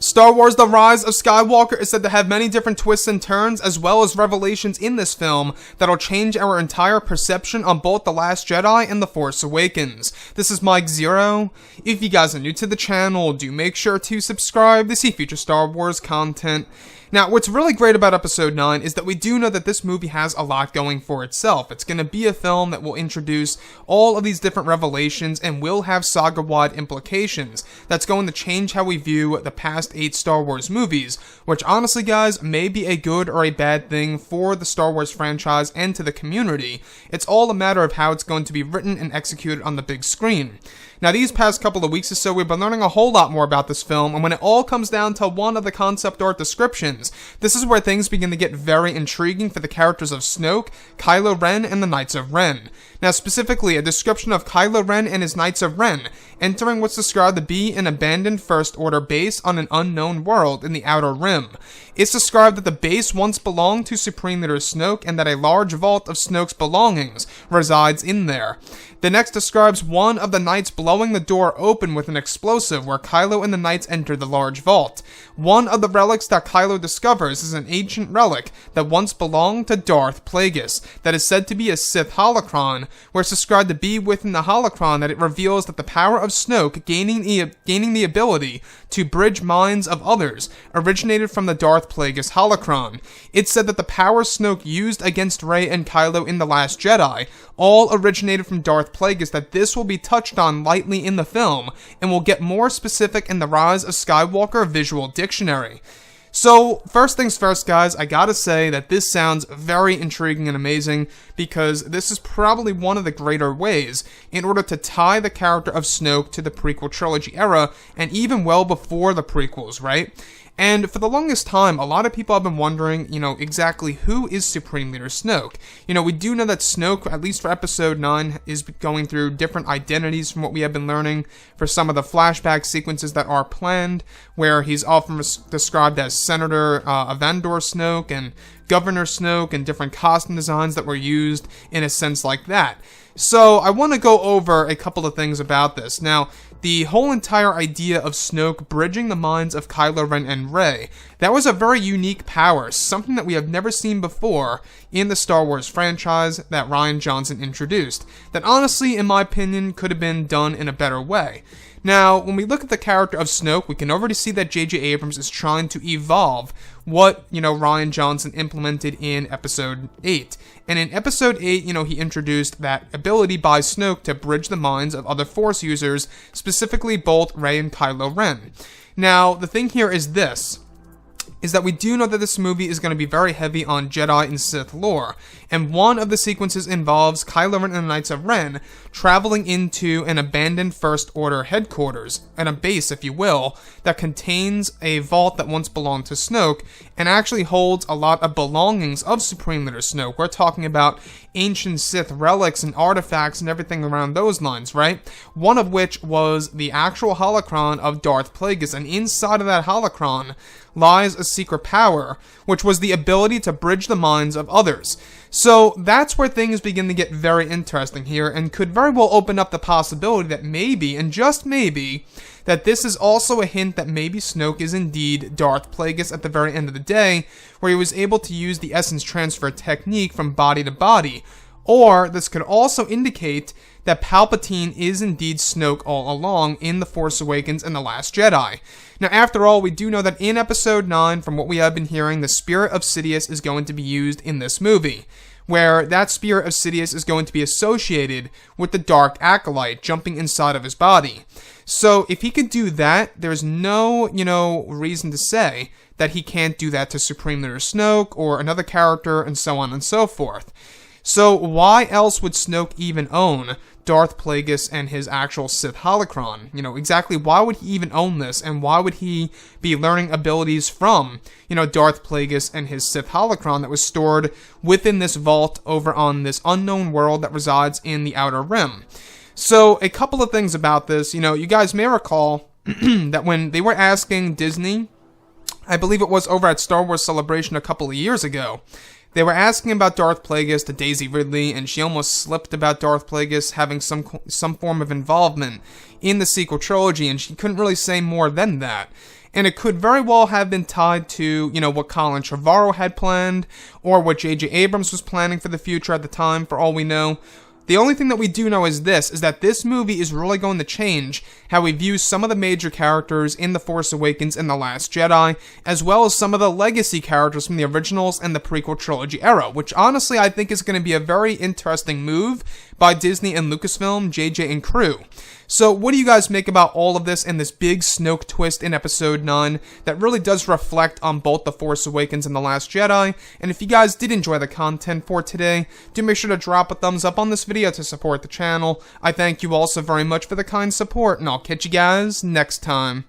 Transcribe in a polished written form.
Star Wars The Rise of Skywalker is said to have many different twists and turns, as well as revelations in this film that'll change our entire perception on both The Last Jedi and The Force Awakens. This is Mike Zero. If you guys are new to the channel, do make sure to subscribe to see future Star Wars content. Now, what's really great about Episode 9 is that we do know that this movie has a lot going for itself. It's going to be a film that will introduce all of these different revelations and will have saga-wide implications. That's going to change how we view the past 8 Star Wars movies, which honestly, guys, may be a good or a bad thing for the Star Wars franchise and to the community. It's all a matter of how it's going to be written and executed on the big screen. Now, these past couple of weeks or so, we've been learning a whole lot more about this film, and when it all comes down to one of the concept art descriptions, this is where things begin to get very intriguing for the characters of Snoke, Kylo Ren, and the Knights of Ren. Now, specifically, a description of Kylo Ren and his Knights of Ren, entering what's described to be an abandoned First Order base on an unknown world in the Outer Rim. It's described that the base once belonged to Supreme Leader Snoke, and that a large vault of Snoke's belongings resides in there. The next describes one of the Knights blowing the door open with an explosive where Kylo and the Knights enter the large vault. One of the relics that Kylo discovers is an ancient relic that once belonged to Darth Plagueis, that is said to be a Sith holocron, where it's described to be within the holocron that it reveals that the power of Snoke gaining the ability to bridge minds of others originated from the Darth Plagueis holocron. It's said that the power Snoke used against Rey and Kylo in The Last Jedi all originated from Darth Plagueis, that this will be touched on lightly in the film, and will get more specific in the Rise of Skywalker visual dictionary. So, first things first, guys, I gotta say that this sounds very intriguing and amazing, because this is probably one of the greater ways in order to tie the character of Snoke to the prequel trilogy era, and even well before the prequels, right? And for the longest time, a lot of people have been wondering, exactly who is Supreme Leader Snoke? We do know that Snoke, at least for Episode 9, is going through different identities from what we have been learning for some of the flashback sequences that are planned, where he's often described as Senator Avandor Snoke and Governor Snoke, and different costume designs that were used in a sense like that. So, I want to go over a couple of things about this. Now, the whole entire idea of Snoke bridging the minds of Kylo Ren and Rey, that was a very unique power, something that we have never seen before in the Star Wars franchise that Rian Johnson introduced, that honestly, in my opinion, could have been done in a better way. Now, when we look at the character of Snoke, we can already see that J.J. Abrams is trying to evolve what, Rian Johnson implemented in Episode 8. And in Episode 8, he introduced that ability by Snoke to bridge the minds of other Force users, specifically both Rey and Kylo Ren. Now, the thing here is this, is that we do know that this movie is going to be very heavy on Jedi and Sith lore, and one of the sequences involves Kylo Ren and the Knights of Ren traveling into an abandoned First Order headquarters, and a base, if you will, that contains a vault that once belonged to Snoke, and actually holds a lot of belongings of Supreme Leader Snoke. We're talking about ancient Sith relics and artifacts and everything around those lines, right? One of which was the actual holocron of Darth Plagueis, and inside of that holocron lies a secret power, which was the ability to bridge the minds of others. So that's where things begin to get very interesting here, and could very well open up the possibility that maybe, and just maybe, that this is also a hint that maybe Snoke is indeed Darth Plagueis at the very end of the day, where he was able to use the essence transfer technique from body to body. Or this could also indicate that Palpatine is indeed Snoke all along in The Force Awakens and The Last Jedi. Now, after all, we do know that in Episode 9, from what we have been hearing, the spirit of Sidious is going to be used in this movie, where that spirit of Sidious is going to be associated with the Dark Acolyte jumping inside of his body. So, if he could do that, there's no, reason to say that he can't do that to Supreme Leader Snoke, or another character, and so on and so forth. So, why else would Snoke even own Darth Plagueis and his actual Sith holocron? Exactly why would he even own this, and why would he be learning abilities from, Darth Plagueis and his Sith holocron that was stored within this vault over on this unknown world that resides in the Outer Rim? So, a couple of things about this. You guys may recall that when they were asking Disney, I believe it was over at Star Wars Celebration a couple of years ago, they were asking about Darth Plagueis to Daisy Ridley, and she almost slipped about Darth Plagueis having some form of involvement in the sequel trilogy, and she couldn't really say more than that. and it could very well have been tied to, what Colin Trevorrow had planned, or what J.J. Abrams was planning for the future at the time, for all we know. The only thing that we do know is that this movie is really going to change how we view some of the major characters in The Force Awakens and The Last Jedi, as well as some of the legacy characters from the originals and the prequel trilogy era, which honestly I think is going to be a very interesting move by Disney and Lucasfilm, JJ and crew. So what do you guys make about all of this and this big Snoke twist in Episode 9 that really does reflect on both The Force Awakens and The Last Jedi? And if you guys did enjoy the content for today, do make sure to drop a thumbs up on this video to support the channel. I thank you all so very much for the kind support, and I'll catch you guys next time.